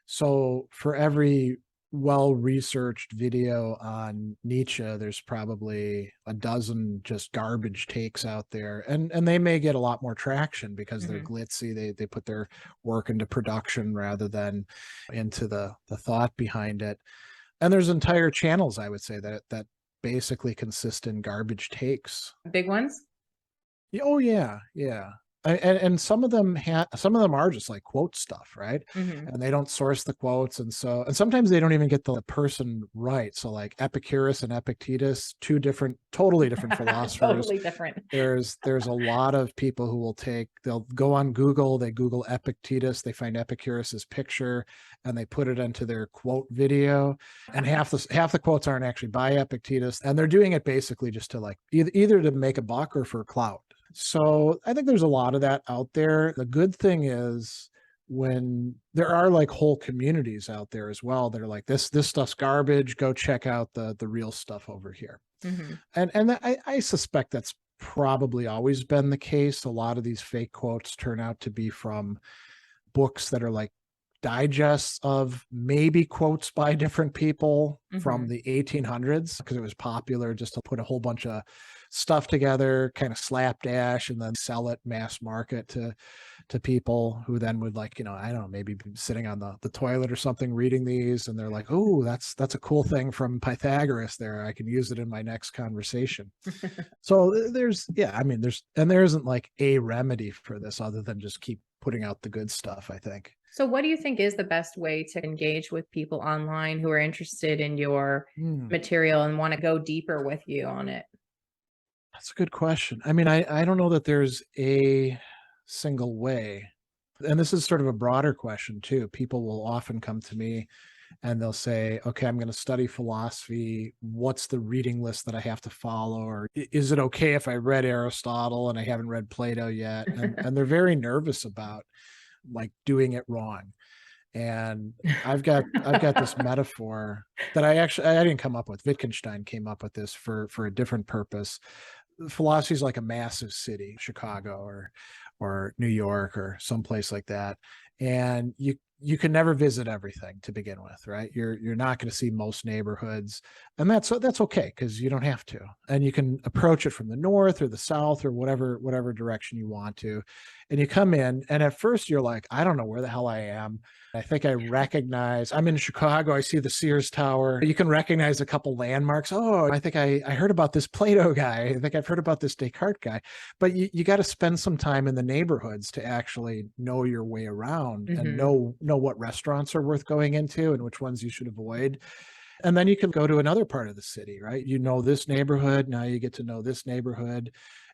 S2: So for every well-researched video on Nietzsche, there's probably a dozen just garbage takes out there. And they may get a lot more traction because they're
S1: Mhm.
S2: glitzy. They put their work into production rather than into the thought behind it. And there's entire channels, I would say, that basically consist in garbage takes.
S1: Big ones?
S2: Oh yeah, yeah. And some of them are just like quote stuff, right?
S1: Mhm.
S2: And they don't source the quotes, and sometimes they don't even get the person right. So like Epicurus and Epictetus, two different, totally different philosophers.
S1: Totally different.
S2: There's a lot of people who they'll go on Google, they Google Epictetus, they find Epicurus's picture, and they put it into their quote video. And half the quotes aren't actually by Epictetus, and they're doing it basically just to like either to make a buck or for clout. So I think there's a lot of that out there. The good thing is when there are like whole communities out there as well that are like this stuff's garbage, go check out the real stuff over here.
S1: Mhm.
S2: And I suspect that's probably always been the case. A lot of these fake quotes turn out to be from books that are like digests of maybe quotes by different people from
S1: Mhm.
S2: the 1800s, because it was popular just to put a whole bunch of stuff together, kind of slapdash, and then sell it mass market to people who then would, like, I don't know, maybe be sitting on the toilet or something reading these, and they're like, oh, that's a cool thing from Pythagoras there. I can use it in my next conversation. So there's, yeah, I mean, there isn't like a remedy for this other than just keep putting out the good stuff, I think.
S1: So what do you think is the best way to engage with people online who are interested in your material and want to go deeper with you on it?
S2: That's a good question. I mean, I don't know that there's a single way. And this is sort of a broader question too. People will often come to me and they'll say, okay, I'm going to study philosophy. What's the reading list that I have to follow? Or is it okay if I read Aristotle and I haven't read Plato yet? And they're very nervous about like doing it wrong. And I've got this metaphor that I didn't come up with. Wittgenstein came up with this for a different purpose. Philosophy is like a massive city, Chicago or New York or someplace like that, and you can never visit everything to begin with, right? You're not going to see most neighborhoods, and that's okay, because you don't have to, and you can approach it from the north or the south or whatever direction you want to, and you come in, and at first you're like, I don't know where the hell I am. I think I recognize, I'm in Chicago. I see the Sears Tower. You can recognize a couple landmarks. Oh, I think I heard about this Plato guy. I think I've heard about this Descartes guy. But you got to spend some time in the neighborhoods to actually know your way around and know what restaurants are worth going into and which ones you should avoid. And then you can go to another part of the city, right? You know this neighborhood. Now you get to know this neighborhood.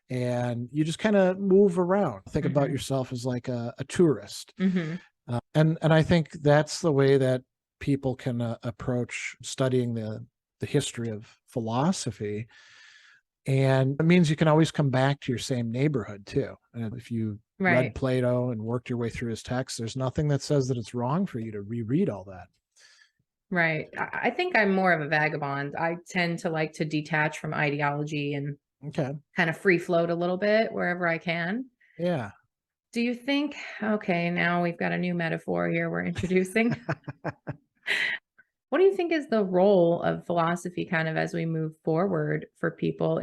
S2: And you just kind of move around. Think about yourself as like a tourist. And I think that's the way that people can approach studying the history of philosophy. And it means you can always come back to your same neighborhood too. And if you read Plato and worked your way through his text, there's nothing that says that it's wrong for you to reread all that.
S1: Right. I think I'm more of a vagabond. I tend to like to detach from ideology and kind of free float a little bit wherever I can.
S2: Yeah.
S1: Do you think, okay, now we've got a new metaphor here we're introducing. What do you think is the role of philosophy kind of as we move forward for people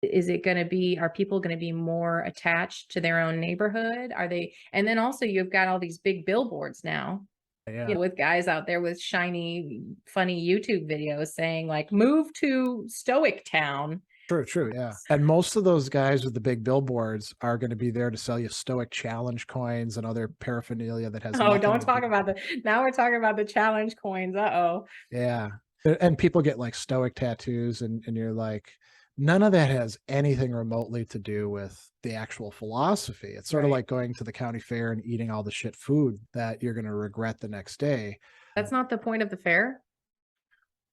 S1: is it going to be, are people going to be more attached to their own neighborhood? Are they, and then also you've got all these big billboards now, with guys out there with shiny, funny YouTube videos saying like, move to Stoic town.
S2: True, yeah. And most of those guys with the big billboards are going to be there to sell you Stoic challenge coins and other paraphernalia that has.
S1: Oh, don't talk about now we're talking about the challenge coins. Uh-oh.
S2: Yeah. And people get like Stoic tattoos, and you're like, none of that has anything remotely to do with the actual philosophy. It's sort of like going to the county fair and eating all the shit food that you're going to regret the next day.
S1: That's not the point of the fair.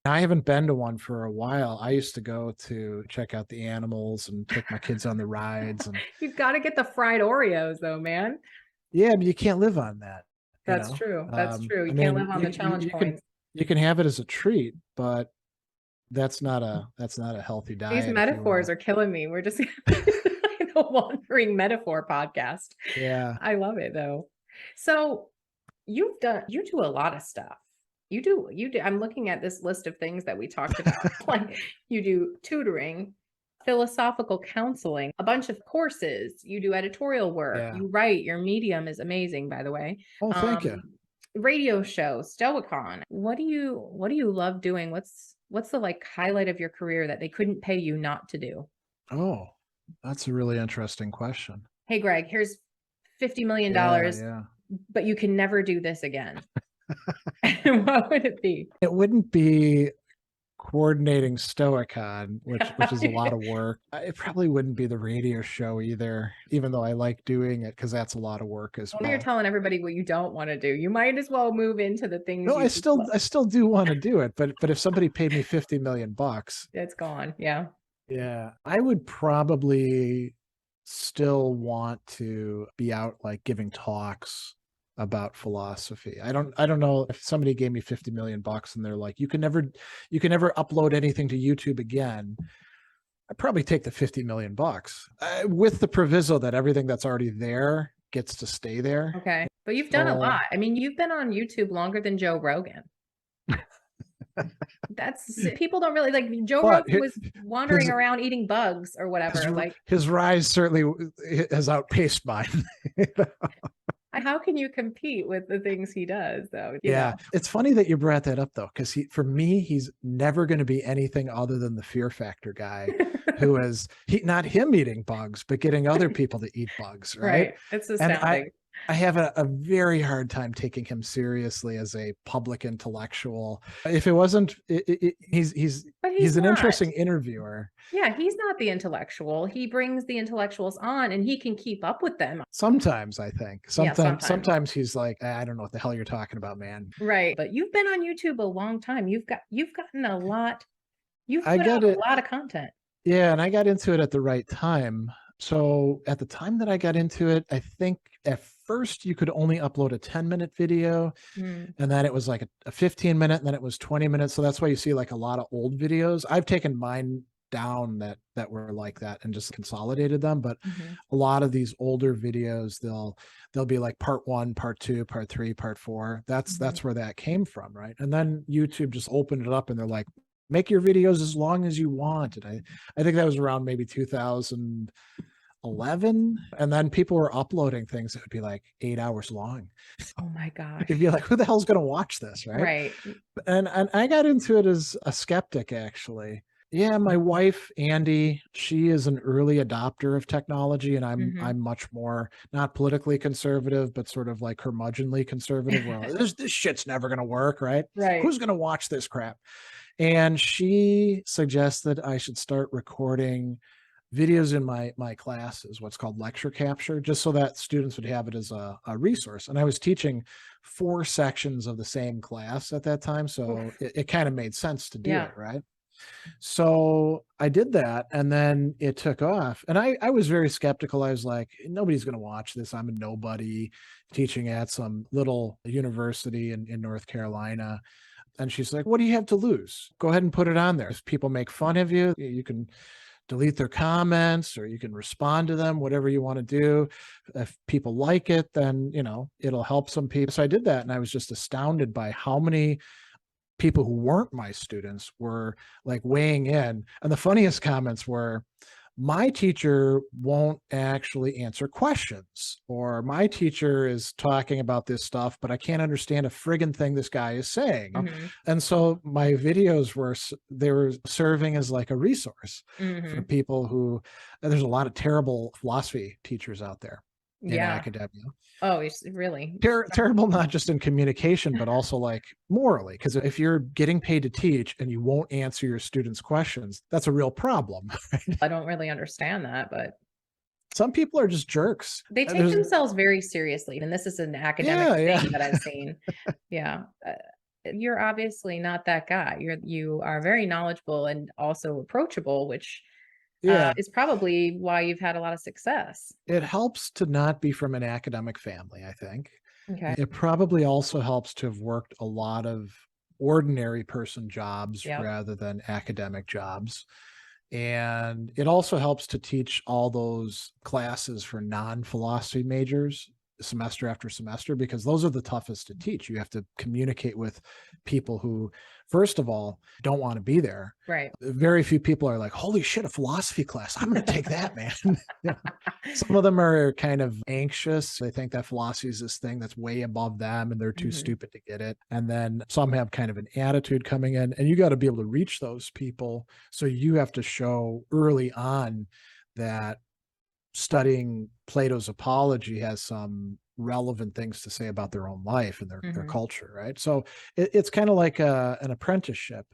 S2: I haven't been to one for a while. I used to go to check out the animals and take my kids on the rides. And
S1: you've got to get the fried Oreos though, man.
S2: Yeah, but you can't live on that.
S1: That's true. That's true. You can't live on the challenge coins.
S2: You can have it as a treat, but that's not a healthy diet.
S1: These metaphors are killing me. We're just the wandering metaphor podcast.
S2: Yeah.
S1: I love it though. So you do a lot of stuff. You do. I'm looking at this list of things that we talked about. Like you do tutoring, philosophical counseling, a bunch of courses. You do editorial work. You write. Your medium is amazing, by the way.
S2: Oh, thank you.
S1: Radio show, Stoicon. What do you love doing? What's the like highlight of your career that they couldn't pay you not to do?
S2: Oh, that's a really interesting question.
S1: Hey, Greg, here's $50 million, but you can never do this again. What would it be?
S2: It wouldn't be coordinating Stoicon, which is a lot of work. It probably wouldn't be the radio show either, even though I like doing it, because that's a lot of work as well.
S1: You're telling everybody what you don't want to do. You might as well move into the things.
S2: No, I still do want to do it, but if somebody paid me $50 million,
S1: it's gone. Yeah.
S2: Yeah, I would probably still want to be out like giving talks about philosophy. I don't know if somebody gave me $50 million and they're like, you can never upload anything to YouTube again. I'd probably take the $50 million with the proviso that everything that's already there gets to stay there.
S1: Okay. But you've done a lot. I mean, you've been on YouTube longer than Joe Rogan. People don't really like Joe Rogan was wandering around eating bugs or whatever.
S2: His rise certainly has outpaced mine.
S1: How can you compete with the things he does, though?
S2: It's funny that you brought that up, though, because for me, he's never going to be anything other than the fear factor guy who is not him eating bugs, but getting other people to eat bugs. Right.
S1: It's astounding.
S2: And I have a very hard time taking him seriously as a public intellectual. If it wasn't, he's an interesting interviewer.
S1: Yeah, he's not the intellectual. He brings the intellectuals on and he can keep up with them.
S2: Sometimes, I think. Sometimes he's like, I don't know what the hell you're talking about, man.
S1: Right. But you've been on YouTube a long time. You've gotten a lot. You've put out a lot of content.
S2: Yeah, and I got into it at the right time. So at the time that I got into it, I think at first you could only upload a 10-minute video, and then it was like a 15-minute, and then it was 20 minutes. So that's why you see like a lot of old videos. I've taken mine down that were like that and just consolidated them. But a lot of these older videos, they'll be like part 1, part 2, part 3, part 4. That's where that came from, right? And then YouTube just opened it up and they're like, make your videos as long as you want. And I think that was around maybe 2011. And then people were uploading things that would be like 8 hours long.
S1: Oh my gosh.
S2: You'd be like, who the hell's going to watch this? Right. And I got into it as a skeptic, actually. Yeah, my wife, Andy, she is an early adopter of technology, and I'm much more not politically conservative, but sort of like curmudgeonly conservative. Well, this shit's never going to work, right? Who's going to watch this crap? And she suggested I should start recording videos in my classes, what's called lecture capture, just so that students would have it as a resource. And I was teaching 4 sections of the same class at that time, so it kind of made sense to do it, right? So I did that, and then it took off. And I was very skeptical. I was like, nobody's going to watch this. I'm a nobody teaching at some little university in North Carolina. And she's like, what do you have to lose? Go ahead and put it on there. If people make fun of you, you can delete their comments or you can respond to them, whatever you want to do. If people like it, then, it'll help some people. So I did that, and I was just astounded by how many people who weren't my students were like weighing in. And the funniest comments were, my teacher won't actually answer questions, or my teacher is talking about this stuff, but I can't understand a friggin' thing this guy is saying. And so my videos were serving as like a resource for people who, there's a lot of terrible philosophy teachers out there in academia.
S1: Oh, it's really
S2: terrible, not just in communication, but also like morally. Because if you're getting paid to teach and you won't answer your students' questions, that's a real problem. Right?
S1: I don't really understand that, but
S2: some people are just jerks.
S1: They take themselves very seriously. And this is an academic thing that I've seen. You're obviously not that guy. You are very knowledgeable and also approachable, which is probably why you've had a lot of success.
S2: It helps to not be from an academic family, I think.
S1: Okay.
S2: It probably also helps to have worked a lot of ordinary person jobs rather than academic jobs. And it also helps to teach all those classes for non-philosophy majors semester after semester, because those are the toughest to teach. You have to communicate with people who, first of all, don't want to be there.
S1: Right.
S2: Very few people are like, holy shit, a philosophy class. I'm going to take that, man. Some of them are kind of anxious. They think that philosophy is this thing that's way above them and they're too stupid to get it. And then some have kind of an attitude coming in, and you got to be able to reach those people. So you have to show early on that studying Plato's Apology has some relevant things to say about their own life and their culture, right? So it's kind of like an apprenticeship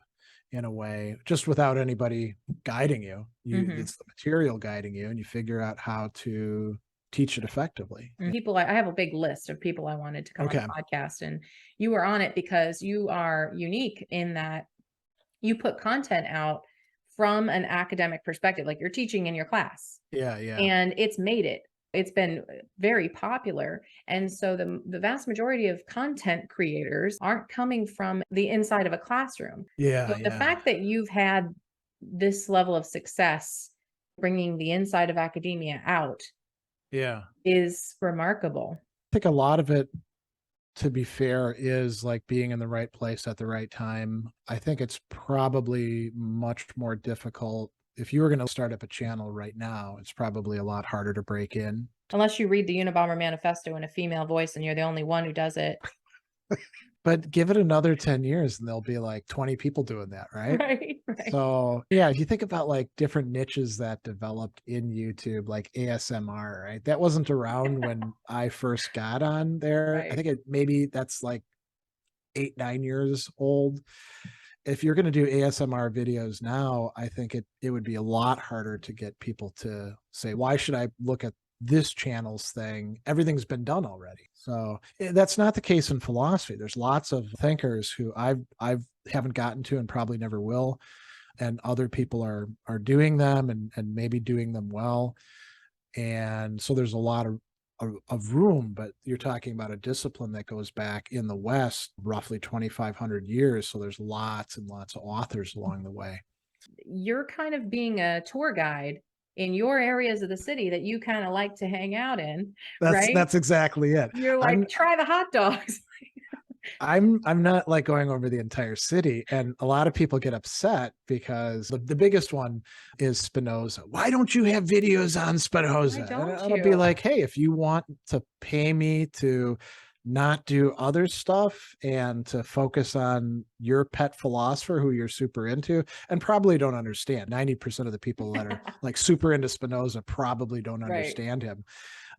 S2: in a way, just without anybody guiding you. It's the material guiding you, and you figure out how to teach it effectively.
S1: People, I have a big list of people I wanted to come on the podcast, and you were on it because you are unique in that you put content out from an academic perspective, like you're teaching in your class. And it's been very popular. And so the vast majority of content creators aren't coming from the inside of a classroom. The fact that you've had this level of success bringing the inside of academia out
S2: Yeah.
S1: is remarkable.
S2: I think a lot of it, to be fair, is like being in the right place at the right time. I think it's probably much more difficult. If you were going to start up a channel right now, it's probably a lot harder to break in.
S1: Unless you read the Unabomber Manifesto in a female voice and you're the only one who does it.
S2: But give it another 10 years and there'll be like 20 people doing that, right?
S1: Right, right.
S2: So yeah, if you think about like different niches that developed in YouTube, like ASMR, right? That wasn't around when I first got on there. I
S1: Right.
S2: think maybe that's like 8, 9 years old. If you're going to do ASMR videos now, I think it would be a lot harder to get people to say, why should I look at this channel's thing? Everything's been done already. So that's not the case in philosophy. There's lots of thinkers who I've haven't gotten to and probably never will, and other people are doing them and maybe doing them well. And so there's a lot of room, but you're talking about a discipline that goes back in the West roughly 2,500 years. So there's lots and lots of authors along the way.
S1: You're kind of being a tour guide in your areas of the city that you kind of like to hang out in, right?
S2: That's exactly it.
S1: You're
S2: I'm
S1: like, try the hot dogs.
S2: I'm not like going over the entire city, and a lot of people get upset because the biggest one is Spinoza. Why don't you have videos on Spinoza?
S1: Why
S2: And
S1: don't
S2: it'll be
S1: you?
S2: like, hey, if you want to pay me to not do other stuff and to focus on your pet philosopher who you're super into and probably don't understand. 90% of the people that are like super into Spinoza probably don't
S1: Right.
S2: understand him.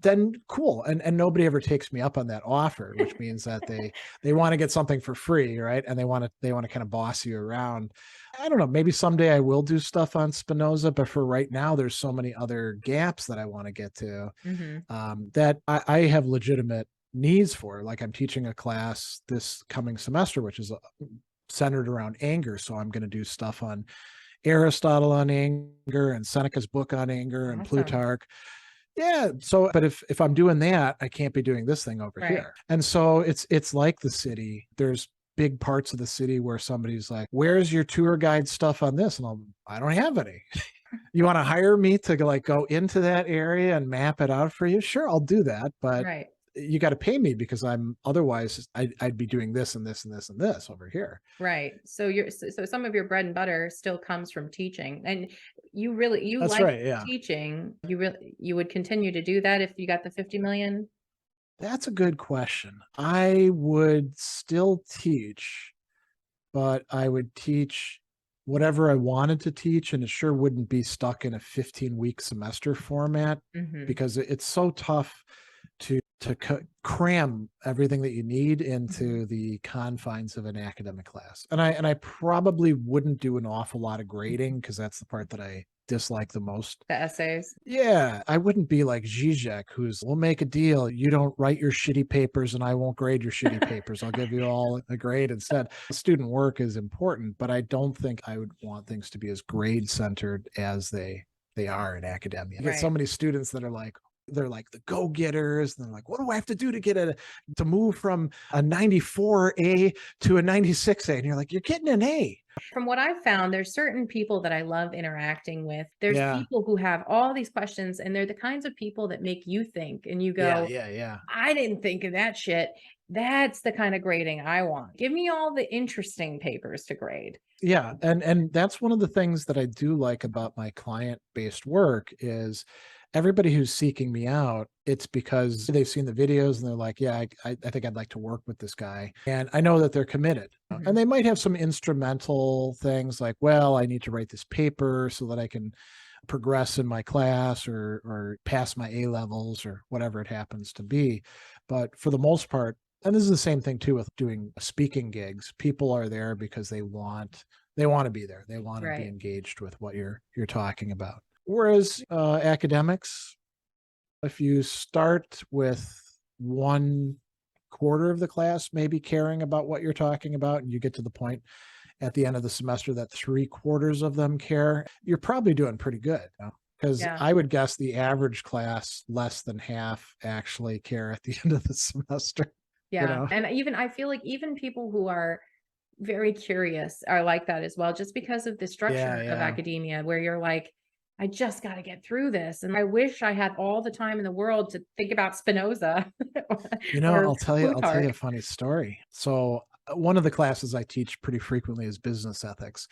S2: Then cool. And nobody ever takes me up on that offer, which means that they want to get something for free, right? And they want to kind of boss you around. I don't know, maybe someday I will do stuff on Spinoza, but for right now, there's so many other gaps that I want to get to that I have legitimate needs for. Like I'm teaching a class this coming semester, which is centered around anger. So I'm going to do stuff on Aristotle on anger and Seneca's book on anger and
S1: Awesome.
S2: Plutarch. Yeah. So, but if I'm doing that, I can't be doing this thing over
S1: Right.
S2: here. And so it's like the city. There's big parts of the city where somebody's like, "Where's your tour guide stuff on this?" And I don't have any. You want to hire me to like go into that area and map it out for you? Sure, I'll do that, but
S1: Right.
S2: you got to pay me because otherwise I'd be doing this and this and this and this over here.
S1: Right. So some of your bread and butter still comes from teaching, and you
S2: That's
S1: like
S2: right. Yeah.
S1: teaching. You would continue to do that if you got the 50 million?
S2: That's a good question. I would still teach, but I would teach whatever I wanted to teach, and it sure wouldn't be stuck in a 15-week semester format because it's so tough to cram everything that you need into the confines of an academic class. And I probably wouldn't do an awful lot of grading because that's the part that I dislike the most.
S1: The essays.
S2: Yeah, I wouldn't be like Zizek, we'll make a deal. You don't write your shitty papers and I won't grade your shitty papers. I'll give you all a grade instead. Student work is important, but I don't think I would want things to be as grade centered as they are in academia. You get so many students that are like, they're like the go-getters, and they're like, what do I have to do to move from a 94A to a 96A? And you're like, you're getting an A.
S1: From what I've found, there's certain people that I love interacting with. There's
S2: Yeah.
S1: people who have all these questions, and they're the kinds of people that make you think, and you go,
S2: Yeah.
S1: I didn't think of that shit. That's the kind of grading I want. Give me all the interesting papers to grade.
S2: Yeah. And that's one of the things that I do like about my client-based work is everybody who's seeking me out, it's because they've seen the videos and they're like, yeah, I think I'd like to work with this guy. And I know that they're committed. And they might have some instrumental things like, well, I need to write this paper so that I can progress in my class or pass my A levels or whatever it happens to be. But for the most part, and this is the same thing too with doing speaking gigs, people are there because they want to be there. They want to be engaged with what you're talking about. Whereas academics, if you start with 1/4 of the class maybe caring about what you're talking about, and you get to the point at the end of the semester that 3/4 of them care, you're probably doing pretty good. Because I would guess the average class, less than half actually care at the end of the semester.
S1: Yeah. And I feel like even people who are very curious are like that as well, just because of the structure of academia, where you're like, I just got to get through this. And I wish I had all the time in the world to think about Spinoza or
S2: I'll tell you
S1: Plutarch.
S2: a funny story. So one of the classes I teach pretty frequently is business ethics.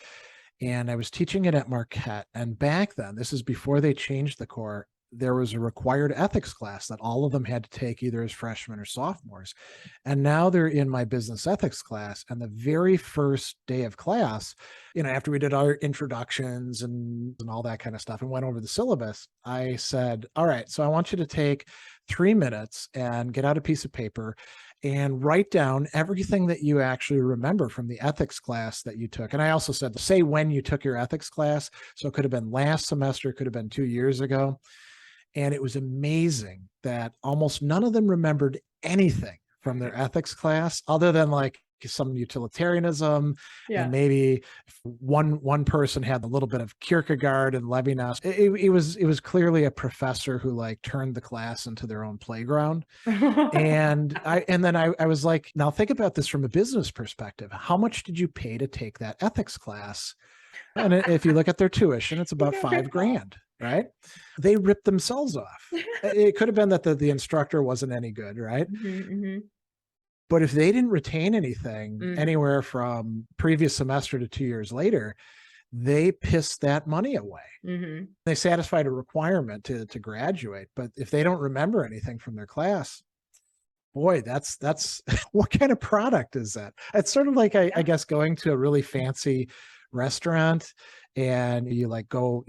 S2: And I was teaching it at Marquette. And back then, this is before they changed the core, there was a required ethics class that all of them had to take either as freshmen or sophomores. And now they're in my business ethics class. And the very first day of class, after we did our introductions and all that kind of stuff and went over the syllabus, I said, all right, so I want you to take 3 minutes and get out a piece of paper and write down everything that you actually remember from the ethics class that you took. And I also said, say when you took your ethics class. So it could have been last semester, could have been 2 years ago. And it was amazing that almost none of them remembered anything from their ethics class other than like some utilitarianism.
S1: Yeah.
S2: And maybe one person had a little bit of Kierkegaard and Levinas. It was clearly a professor who like turned the class into their own playground. And then I was like, now think about this from a business perspective. How much did you pay to take that ethics class? And if you look at their tuition, it's about $5,000, right? They ripped themselves off. It could have been that the instructor wasn't any good, right? But if they didn't retain anything anywhere from previous semester to 2 years later, they pissed that money away. They satisfied a requirement to graduate. But if they don't remember anything from their class, boy, that's what kind of product is that? It's sort of like, I guess, going to a really fancy restaurant and you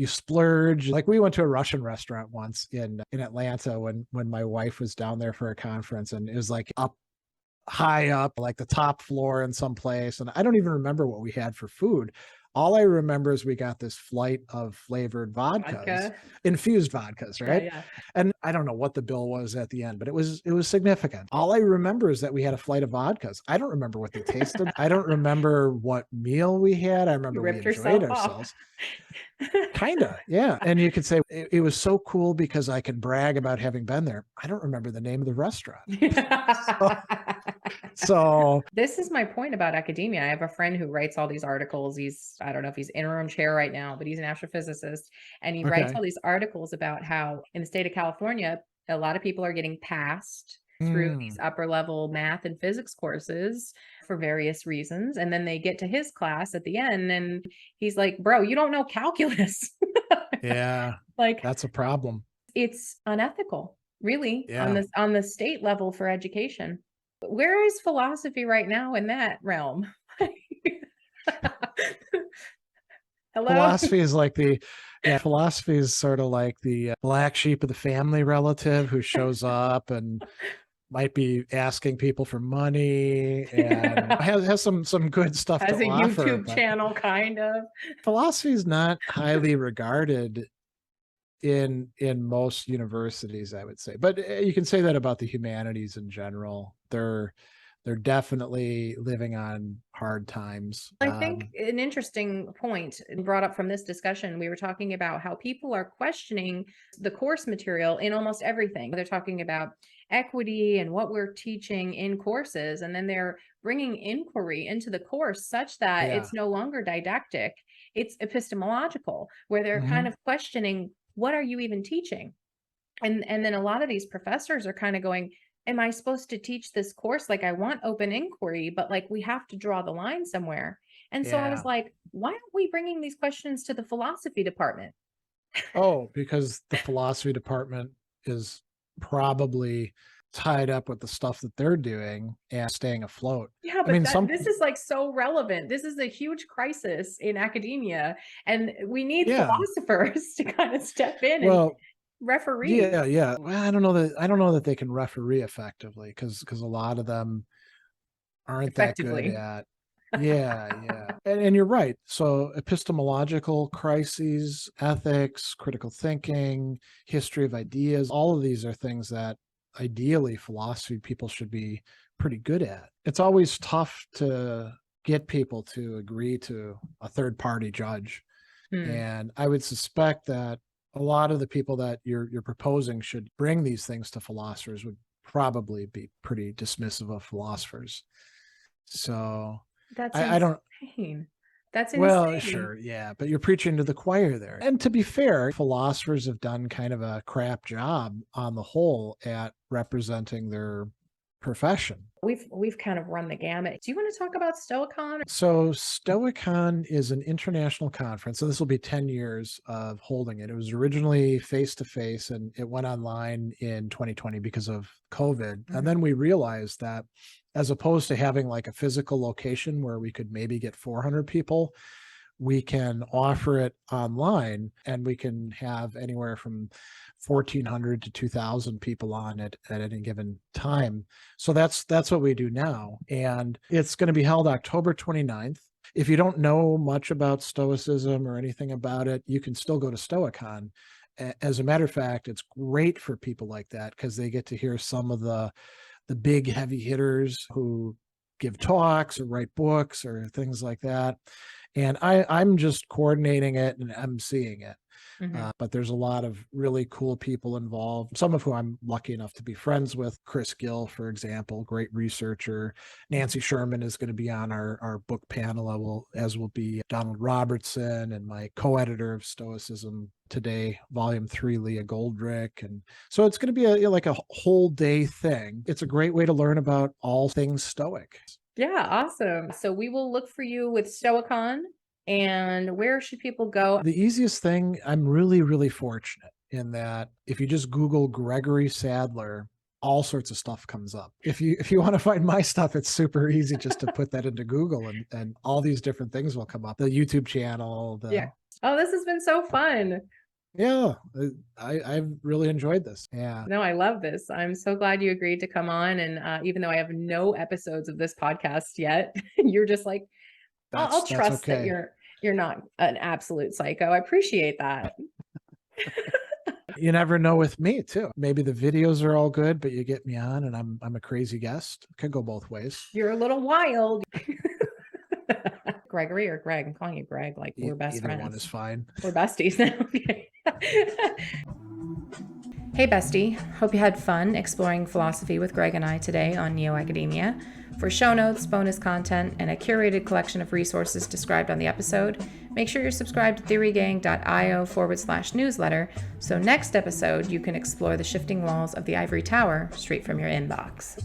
S2: splurge. Like we went to a Russian restaurant once in Atlanta when my wife was down there for a conference, and it was like up high up, like the top floor in some place. And I don't even remember what we had for food. All I remember is we got this flight of flavored vodkas, infused vodkas, right?
S1: Yeah.
S2: And I don't know what the bill was at the end, but it was significant. All I remember is that we had a flight of vodkas. I don't remember what they tasted. I don't remember what meal we had. I remember we enjoyed ourselves. Kinda, yeah. And you could say it was so cool because I can brag about having been there. I don't remember the name of the restaurant. So
S1: this is my point about academia. I have a friend who writes all these articles. I don't know if he's interim chair right now, but he's an astrophysicist. And he writes all these articles about how in the state of California, a lot of people are getting passed through these upper level math and physics courses for various reasons. And then they get to his class at the end and he's like, bro, you don't know calculus.
S2: Yeah. Like that's a problem.
S1: It's unethical, really, on the state level for education. Where is philosophy right now in that realm? Hello?
S2: Philosophy is like philosophy is sort of like the black sheep of the family relative who shows up and might be asking people for money and has some good stuff to offer.
S1: Has a YouTube channel, kind of.
S2: Philosophy is not highly regarded in most universities, I would say, but you can say that about the humanities in general. They're definitely living on hard times.
S1: I think an interesting point brought up from this discussion, we were talking about how people are questioning the course material in almost everything. They're talking about equity and what we're teaching in courses, and then they're bringing inquiry into the course such that it's no longer didactic, it's epistemological, where they're kind of questioning, what are you even teaching? And then a lot of these professors are kind of going, am I supposed to teach this course? Like, I want open inquiry, but like we have to draw the line somewhere. And so I was like, why aren't we bringing these questions to the philosophy department?
S2: Oh, because the philosophy department is probably tied up with the stuff that they're doing and staying afloat.
S1: Yeah, but this is like so relevant. This is a huge crisis in academia, and we need philosophers to kind of step in and referee.
S2: Yeah. Well, I don't know that they can referee effectively because a lot of them aren't that good at. And you're right. So epistemological crises, ethics, critical thinking, history of ideas, all of these are things that ideally philosophy people should be pretty good at. It's always tough to get people to agree to a third party judge. And I would suspect that a lot of the people that you're proposing should bring these things to philosophers would probably be pretty dismissive of philosophers. So
S1: that's
S2: I don't.
S1: That's
S2: Well,
S1: insane.
S2: sure, yeah, but you're preaching to the choir there. And to be fair, philosophers have done kind of a crap job on the whole at representing their profession.
S1: We've kind of run the gamut. Do you want to talk about Stoicon?
S2: So Stoicon is an international conference. So this will be 10 years of holding it. It was originally face to face and it went online in 2020 because of COVID. And then we realized that as opposed to having like a physical location where we could maybe get 400 people, we can offer it online and we can have anywhere from 1,400 to 2,000 people on it at any given time. So that's what we do now. And it's going to be held October 29th. If you don't know much about Stoicism or anything about it, you can still go to Stoicon. As a matter of fact, it's great for people like that because they get to hear some of the big heavy hitters who give talks or write books or things like that. And I'm just coordinating it and I'm seeing it. But there's a lot of really cool people involved, some of who I'm lucky enough to be friends with. Chris Gill, for example, great researcher. Nancy Sherman is going to be on our book panel, as will be Donald Robertson and my co-editor of Stoicism Today, Volume 3, Leah Goldrick. And so it's going to be like a whole day thing. It's a great way to learn about all things Stoic.
S1: Yeah, awesome. So we will look for you with Stoicon. And where should people go?
S2: The easiest thing, I'm really, really fortunate in that if you just Google Gregory Sadler, all sorts of stuff comes up. If you want to find my stuff, it's super easy just to put that into Google and all these different things will come up. The YouTube channel.
S1: Yeah. Oh, this has been so fun.
S2: Yeah, I've really enjoyed this. Yeah.
S1: No, I love this. I'm so glad you agreed to come on. And even though I have no episodes of this podcast yet, you're just like, I'll trust that you're not an absolute psycho. I appreciate that.
S2: You never know with me too. Maybe the videos are all good, but you get me on and I'm a crazy guest. Could go both ways.
S1: You're a little wild. Gregory or Greg? I'm calling you Greg. Like we're best friends.
S2: Either one is fine.
S1: We're besties now. Okay. Hey bestie, hope you had fun exploring philosophy with Greg and I today on NeoAcademia. For show notes, bonus content, and a curated collection of resources described on the episode, make sure you're subscribed to theorygang.io/newsletter so next episode you can explore the shifting walls of the ivory tower straight from your inbox.